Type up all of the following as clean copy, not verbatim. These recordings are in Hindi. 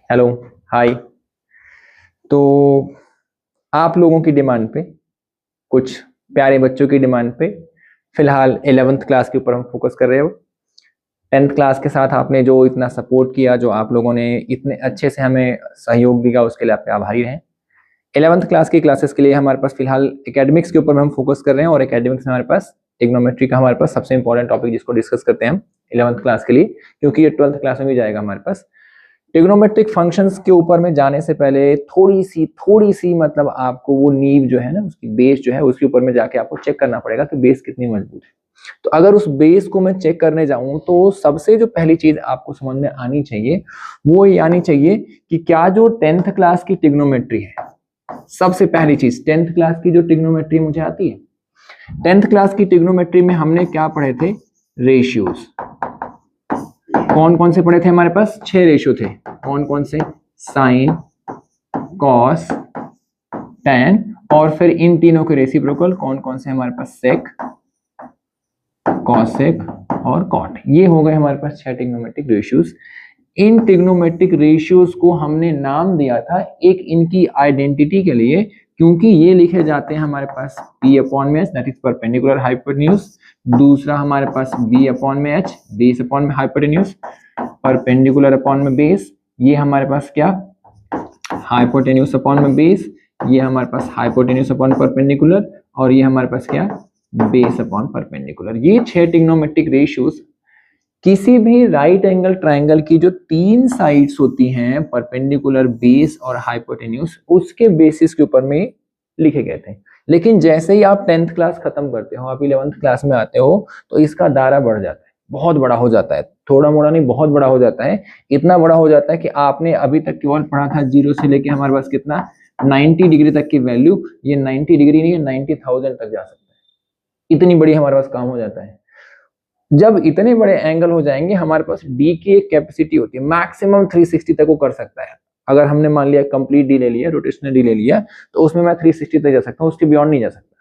हेलो। हाय। तो आप लोगों की डिमांड पे, कुछ प्यारे बच्चों की डिमांड पे फिलहाल 11th क्लास के ऊपर हम फोकस कर रहे हो। 10th क्लास के साथ आपने जो इतना सपोर्ट किया, जो आप लोगों ने इतने अच्छे से हमें सहयोग दिया, उसके लिए आपके आभारी हैं। 11th क्लास की क्लासेस के लिए हमारे पास फिलहाल एकेडमिक्स के ऊपर में हम फोकस कर रहे हैं, और एकेडमिक्स में हमारे पास ट्रिग्नोमेट्री का हमारे पास सबसे इंपॉर्टेंट टॉपिक जिसको डिस्कस करते हैं हम 11th क्लास के लिए, क्योंकि ये 12th क्लास में भी जाएगा हमारे पास। ट्रिग्नोमेट्रिक फंक्शंस के ऊपर में जाने से पहले थोड़ी सी मतलब आपको वो नींव जो है ना, उसकी बेस जो है, उसके ऊपर में जाके आपको चेक करना पड़ेगा कि बेस कितनी मजबूत है। तो अगर उस बेस को मैं चेक करने जाऊं तो सबसे जो पहली चीज आपको समझ में आनी चाहिए वो ये आनी चाहिए कि क्या जो 10th क्लास की ट्रिग्नोमेट्री है, सबसे पहली चीज 10th क्लास की जो ट्रिग्नोमेट्री मुझे आती है, 10th क्लास की ट्रिग्नोमेट्री में हमने क्या पढ़े थे? रेशियोज। कौन कौन से पढ़े थे? हमारे पास 6 रेशियो थे। कौन कौन से? साइन, कॉस, टैन, और फिर इन तीनों के रेसिप्रोकल कौन कौन से? हमारे पास सेक, कॉसेक और कॉट। ये हो गए हमारे पास 6 ट्रिग्नोमेट्रिक रेशियोज। इन ट्रिग्नोमेट्रिक रेशियोज को हमने नाम दिया था एक इनकी आइडेंटिटी के लिए, क्योंकि ये लिखे जाते हैं हमारे पास P अपॉन में H, that is perpendicular hypotenuse. दूसरा हमारे पास B अपॉन में H, बेस अपॉन में हाइपोटेन्यूज, परपेंडिकुलर अपॉन में बेस। ये हमारे पास क्या? हाइपोटेन्यूज अपॉन में बेस। ये हमारे पास हाइपोटेन्यूज अपॉन परपेंडिकुलर, और ये हमारे पास क्या? Base upon perpendicular. ये 6 ट्रिग्नोमेट्रिक रेशियोज किसी भी राइट एंगल ट्रायंगल की जो 3 साइड्स होती हैं, परपेंडिकुलर, बेस और हाइपोटेन्यूज, उसके बेसिस के ऊपर में लिखे गए थे। लेकिन जैसे ही आप 10th क्लास खत्म करते हो, आप 11th क्लास में आते हो, तो इसका दायरा बढ़ जाता है, बहुत बड़ा हो जाता है। थोड़ा मोड़ा नहीं, बहुत बड़ा हो जाता है। इतना बड़ा हो जाता है कि आपने अभी तक केवल पढ़ा था 0 से लेके हमारे पास कितना 90 डिग्री तक की वैल्यू। ये 90 डिग्री नहीं है, 90,000 तक जा सकता है। इतनी बड़ी हमारे पास काम हो जाता है। जब इतने बड़े एंगल हो जाएंगे, हमारे पास डी की एक कैपेसिटी होती है, मैक्सिमम 360 तक वो कर सकता है। अगर हमने मान लिया कंप्लीट डी ले लिया, रोटेशनल डी ले लिया, तो उसमें मैं 360 तक जा सकता हूँ, उसके बियॉन्ड नहीं जा सकता।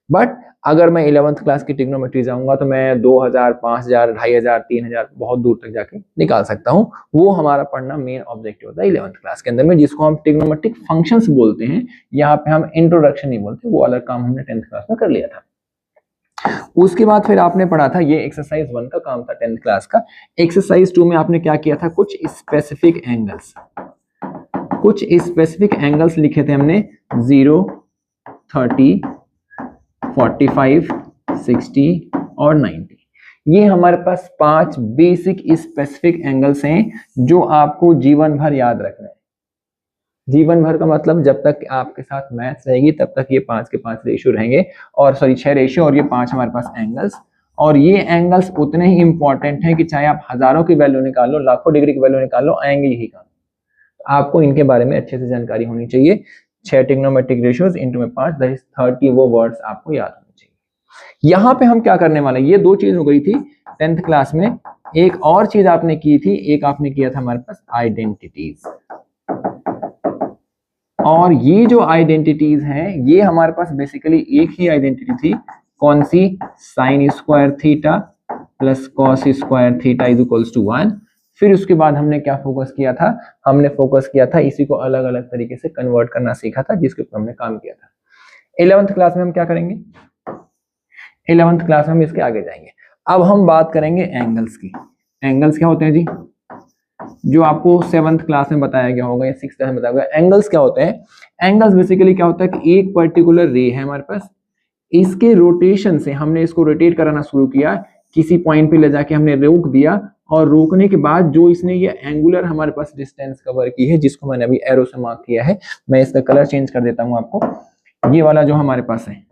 बट अगर मैं 11th क्लास की ट्रिग्नोमेट्री जाऊंगा तो मैं 2000, 5000, 2500, 3000 बहुत दूर तक जाके निकाल सकता हूँ। वो हमारा पढ़ना मेन ऑब्जेक्टिव होता है 11th क्लास के अंदर में, जिसको हम ट्रिग्नोमेट्रिक फंक्शंस बोलते हैं। यहाँ पे हम इंट्रोडक्शन नहीं बोलते, वो अलग काम हमने 10th क्लास में कर लिया था। उसके बाद फिर आपने पढ़ा था, ये एक्सरसाइज 1 का काम था 10th क्लास का। एक्सरसाइज 2 में आपने क्या किया था? कुछ स्पेसिफिक एंगल्स लिखे थे हमने, 0, 30, 45, 60 और 90। ये हमारे पास 5 बेसिक स्पेसिफिक एंगल्स हैं जो आपको जीवन भर याद रखना है। जीवन भर का मतलब जब तक आपके साथ मैथ्स रहेगी तब तक ये 5 के 5 रेशियो रहेंगे, और 6 रेशियो, और ये 5 हमारे पास एंगल्स। और ये एंगल्स उतने ही इंपॉर्टेंट हैं कि चाहे आप हजारों की वैल्यू निकाल लो, लाखों डिग्री की वैल्यू निकाल लो, आएंगे यही काम। आपको इनके बारे में अच्छे से जानकारी होनी चाहिए। 6 ट्रिग्नोमेट्रिक रेशियोज इंटू में 5, दैट इज 30, वो वर्ड्स आपको याद होने चाहिए। यहाँ पे हम क्या करने वाले हैं? ये 2 चीज हो गई थी 10th क्लास में। एक और चीज आपने की थी, एक आपने किया था हमारे पास आइडेंटिटीज। और ये जो आइडेंटिटीज हैं, ये हमारे पास बेसिकली एक ही आइडेंटिटी थी। कौन सी? Sine square theta plus cos square theta is equals to 1। फिर उसके बाद हमने क्या फोकस किया था? हमने फोकस किया था, इसी को अलग अलग तरीके से कन्वर्ट करना सीखा था, जिसके ऊपर हमने काम किया था। 11th क्लास में हम क्या करेंगे? 11th क्लास में हम इसके आगे जाएंगे। अब हम बात करेंगे एंगल्स की। एंगल्स क्या होते हैं जी? जो आपको 7th क्लास में बताया गया होगा या 6th क्लास में बताया गया। एंगल्स क्या होते हैं? एंगल्स बेसिकली क्या होता है कि एक पर्टिकुलर रे है हमारे पास, इसके रोटेशन से हमने इसको रोटेट कराना शुरू किया, किसी पॉइंट पे ले जाके हमने रोक दिया, और रोकने के बाद जो इसने ये एंगुलर हमारे पास डिस्टेंस कवर की है, जिसको मैंने अभी एरो से मार्क किया है, मैं इसका कलर चेंज कर देता हूं आपको। ये वाला जो हमारे पास है,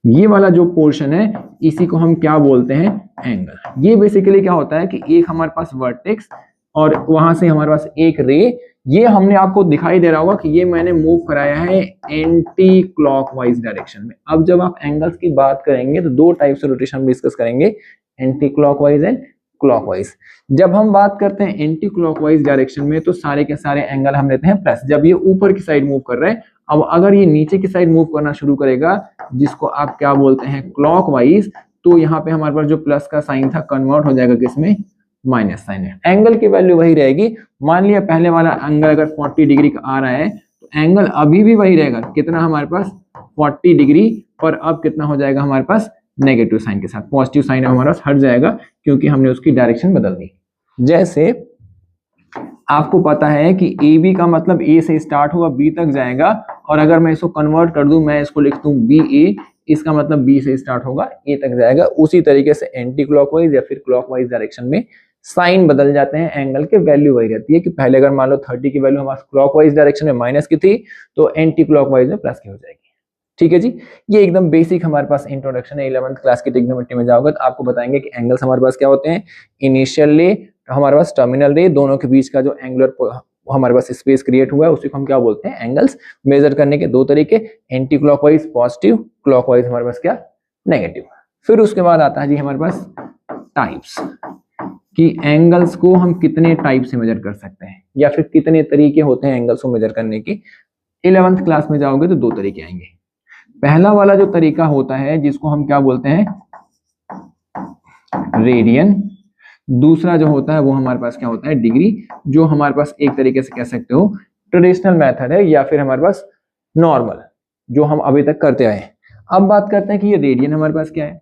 ये वाला जो पोर्शन है, इसी को हम क्या बोलते हैं? एंगल। ये बेसिकली क्या होता है कि एक हमारे पास वर्टेक्स और वहां से हमारे पास एक रे, ये हमने आपको दिखाई दे रहा होगा कि ये मैंने मूव कराया है एंटी क्लॉकवाइज डायरेक्शन में। अब जब आप एंगल्स की बात करेंगे तो 2 टाइप से रोटेशन डिस्कस करेंगे, एंटी क्लॉकवाइज एंड क्लॉकवाइज। जब हम बात करते हैं एंटी क्लॉकवाइज डायरेक्शन में, तो सारे के सारे एंगल हम लेते हैं प्लस। जब ये ऊपर की साइड मूव कर रहे हैं, अब अगर ये नीचे की साइड मूव करना शुरू करेगा, जिसको आप क्या बोलते हैं? क्लॉकवाइज, तो यहाँ पे हमारे पास जो प्लस का साइन था कन्वर्ट हो जाएगा किसमें? माइनस साइन है, एंगल की वैल्यू वही रहेगी। मान लिया पहले वाला एंगल अगर 40 डिग्री का आ रहा है तो एंगल अभी भी वही रहेगा, कितना हमारे पास 40 डिग्री, पर अब कितना हो जाएगा हमारे पास नेगेटिव साइन के साथ, पॉजिटिव साइन हमारा पास हट जाएगा क्योंकि हमने उसकी डायरेक्शन बदल दी। जैसे आपको पता है कि ए बी का मतलब ए से स्टार्ट होगा बी तक जाएगा, और अगर मैं इसको कन्वर्ट कर दूं, मैं इसको लिख दूं बी ए, इसका मतलब बी से स्टार्ट होगा ए तक जाएगा। उसी तरीके से एंटी क्लॉकवाइज या फिर क्लॉकवाइज डायरेक्शन में साइन बदल जाते हैं, एंगल की वैल्यू वही रहती है कि पहले अगर मान लो 30 की वैल्यू हमारे क्लॉकवाइज डायरेक्शन में माइनस की थी तो एंटी क्लॉकवाइज में प्लस की हो जाएगी। ठीक है जी, ये एकदम बेसिक हमारे पास इंट्रोडक्शन है। 11th क्लास की ट्रिग्नोमेट्री में जाओगे तो आपको बताएंगे कि एंगल्स हमारे पास क्या होते हैं, इनिशियल रे, हमारे पास टर्मिनल रे, दोनों के बीच का जो एंगुलर हमारे पास स्पेस क्रिएट हुआ है उसी को हम क्या बोलते हैं, एंगल्स। मेजर करने के दो तरीके, एंटी क्लॉकवाइज पॉजिटिव, क्लॉकवाइज हमारे पास क्या, नेगेटिव। फिर उसके बाद आता है जी हमारे पास टाइप्स, कि एंगल्स को हम कितने टाइप से मेजर कर सकते हैं या फिर कितने तरीके होते हैं एंगल्स को मेजर करने के। 11th क्लास में जाओगे तो दो तरीके आएंगे। पहला वाला जो तरीका होता है जिसको हम क्या बोलते हैं, रेडियन। दूसरा जो होता है वो हमारे पास क्या होता है, डिग्री, जो हमारे पास एक तरीके से कह सकते हो ट्रेडिशनल मेथड है या फिर हमारे पास नॉर्मल, जो हम अभी तक करते आए हैं। अब बात करते हैं कि ये रेडियन हमारे पास क्या है।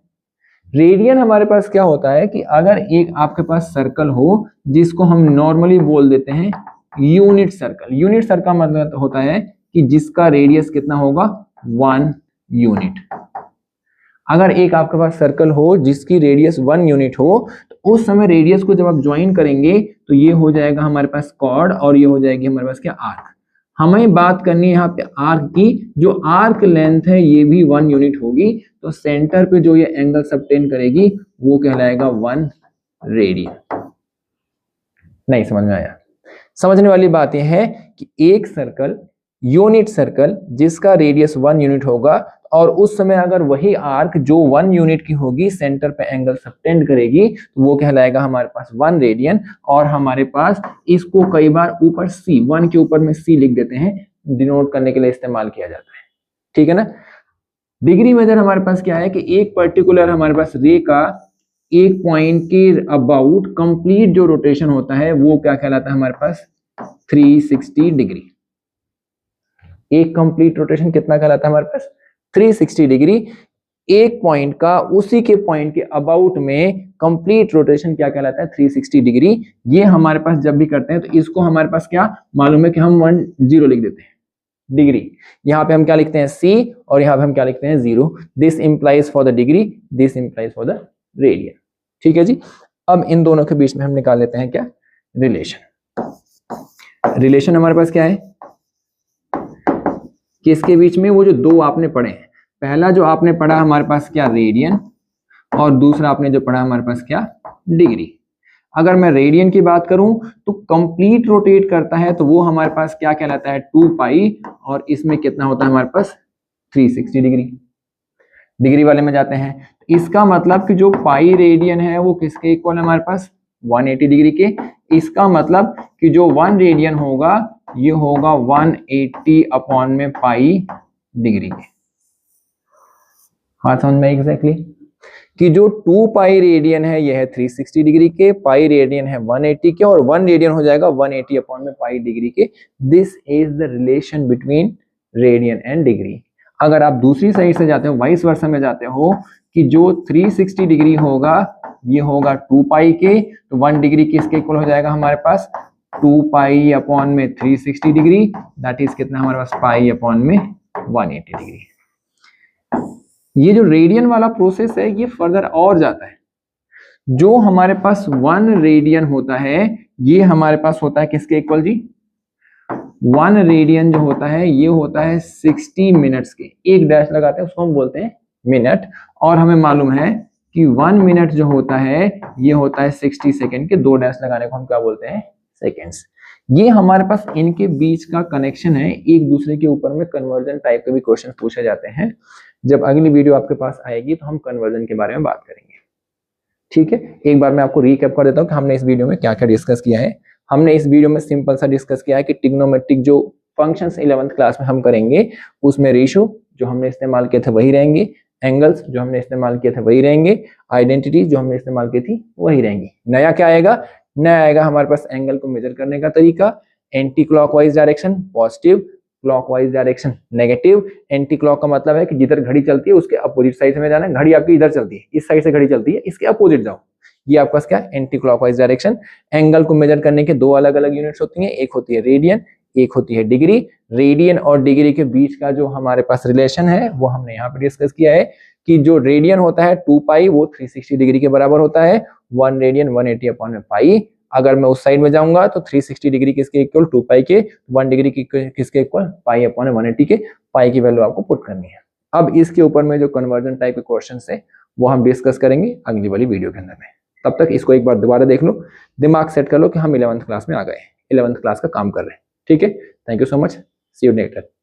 रेडियन हमारे पास क्या होता है कि अगर एक आपके पास सर्कल हो जिसको हम नॉर्मली बोल देते हैं यूनिट सर्कल। यूनिट सर्कल मतलब होता है कि जिसका रेडियस कितना होगा, 1 यूनिट। अगर एक आपके पास सर्कल हो जिसकी रेडियस 1 यूनिट हो तो उस समय रेडियस को जब आप ज्वाइन करेंगे तो ये हो जाएगा हमारे पास कॉर्ड और ये हो जाएगी हमारे पास क्या, आर्क। हमें बात करनी है यहाँ पे आर्क की, जो आर्क लेंथ है ये भी 1 यूनिट होगी, तो सेंटर पे जो ये एंगल सबटेन करेगी वो कहलाएगा 1 रेडियन। नहीं समझ में आया? समझने वाली बात यह है कि एक सर्कल, यूनिट सर्कल जिसका रेडियस 1 यूनिट होगा, और उस समय अगर वही आर्क जो 1 यूनिट की होगी सेंटर पे एंगल सबटेंड करेगी तो वो कहलाएगा हमारे पास 1 रेडियन। और हमारे पास इसको कई बार ऊपर सी, 1 के ऊपर में सी लिख देते हैं, डिनोट करने के लिए इस्तेमाल किया जाता है। ठीक है ना। डिग्री मेजर हमारे पास क्या है कि एक पर्टिकुलर हमारे पास रे का एक पॉइंट के अबाउट कंप्लीट जो रोटेशन होता है वो क्या कहलाता है हमारे पास, 360 डिग्री। एक कंप्लीट रोटेशन कितना कहलाता है हमारे पास, 360 डिग्री। एक पॉइंट का उसी के पॉइंट के अबाउट में कंप्लीट रोटेशन क्या कहलाता है, 360 डिग्री। ये हमारे पास जब भी करते हैं तो इसको हमारे पास क्या मालूम है कि हम 10 लिख देते हैं डिग्री। यहाँ पे हम क्या लिखते हैं, सी, और यहाँ पे हम क्या लिखते हैं, 0। This implies for the degree, this implies for the radian. ठीक है जी। अब इन दोनों के बीच में हम निकाल लेते हैं क्या, रिलेशन। रिलेशन हमारे पास क्या है, किसके बीच में, वो जो दो आपने पढ़े हैं। पहला जो आपने पढ़ा हमारे पास क्या, रेडियन, और दूसरा आपने जो पढ़ा हमारे पास क्या, डिग्री। अगर मैं रेडियन की बात करूं तो कंप्लीट रोटेट करता है तो वो हमारे पास क्या कहलाता है, 2 पाई, और इसमें कितना होता है हमारे पास 360 डिग्री। डिग्री वाले में जाते हैं, इसका मतलब कि जो पाई रेडियन है वो किसके इक्वल है हमारे पास, 180 डिग्री के। इसका मतलब कि जो 1 रेडियन होगा ये होगा 180 अपॉन में पाई डिग्री के। हाँ समझ में एग्जैक्टली कि जो 2 पाई रेडियन है यह है 360 डिग्री के, पाई रेडियन है 180 के, और 1 रेडियन हो जाएगा 180 अपॉन में पाई डिग्री के। This is the relation between radian and degree. अगर आप दूसरी साइड से जाते हो, वाइस वर्सा में जाते हो, कि जो 360 डिग्री होगा ये होगा 2 पाई के, तो 1 डिग्री किसके इक्वल हो जाएगा हमारे पास, 2 पाई अपॉन में 360 डिग्री, दैट इज कितना हमारे पास, पाई अपॉन में 180 डिग्री। ये जो रेडियन वाला प्रोसेस है ये फर्दर और जाता है। जो हमारे पास 1 रेडियन होता है ये हमारे पास होता है किसके इक्वल जी, 1 रेडियन जो होता है ये होता है 60 मिनट्स के। एक डैश लगाते हैं उसको हम बोलते हैं मिनट, और हमें मालूम है कि 1 मिनट जो होता है ये होता है 60 सेकेंड के। 2 डैश लगाने को हम क्या बोलते हैं, सेकेंड्स। ये हमारे पास इनके बीच का कनेक्शन है, एक दूसरे के ऊपर में कन्वर्जन टाइप के भी क्वेश्चन पूछे जाते हैं। जब अगली वीडियो आपके पास आएगी तो हम कन्वर्जन के बारे में बात करेंगे। ठीक है, एक बार मैं आपको रिकैप कर देता हूँ कि हमने इस वीडियो में क्या क्या डिस्कस किया है। हमने इस वीडियो में सिंपल सा डिस्कस किया है कि ट्रिग्नोमेट्रिक जो फंक्शंस 11th क्लास में हम करेंगे उसमें रेशियो जो हमने इस्तेमाल किए थे वही रहेंगे, एंगल्स जो हमने इस्तेमाल किए थे वही रहेंगे, आइडेंटिटीज जो हमने इस्तेमाल की थी वही रहेंगी। नया क्या आएगा? नया आएगा हमारे पास एंगल को मेजर करने का तरीका, anti clockwise direction positive, clockwise direction negative. Anti clock का मतलब है कि जिधर घड़ी चलती है उसके अपोजिट साइड में जाना है। घड़ी आपकी इधर चलती है, इस साइड से घड़ी चलती है, इसके अपोजिट जाओ, ये आपका क्या एंटी क्लॉकवाइज डायरेक्शन। एंगल को मेजर करने के दो अलग अलग यूनिट्स होती हैं, एक होती है रेडियन, एक होती है डिग्री। रेडियन और डिग्री के बीच का जो हमारे पास रिलेशन है वो हमने यहाँ पे डिस्कस किया है कि जो रेडियन होता है 2 पाई वो 360 डिग्री के बराबर होता है। 1 रेडियन 180 अपॉन पाई। अगर मैं उस साइड में जाऊंगा तो 360 डिग्री किसके इक्वल? 2 पाई के। 1 डिग्री किसके इक्वल? पाई अपॉन 180 के। पाई की वैल्यू आपको पुट करनी है। अब इसके ऊपर में जो कन्वर्जन टाइप के क्वेश्चंस है वो हम डिस्कस करेंगे अगली वाली वीडियो के अंदर में। तब तक इसको एक बार दोबारा देख लो, दिमाग सेट कर लो कि हम 11th क्लास में आ गए, 11th क्लास का काम कर रहे हैं। ठीक है, thank you so much, see you next.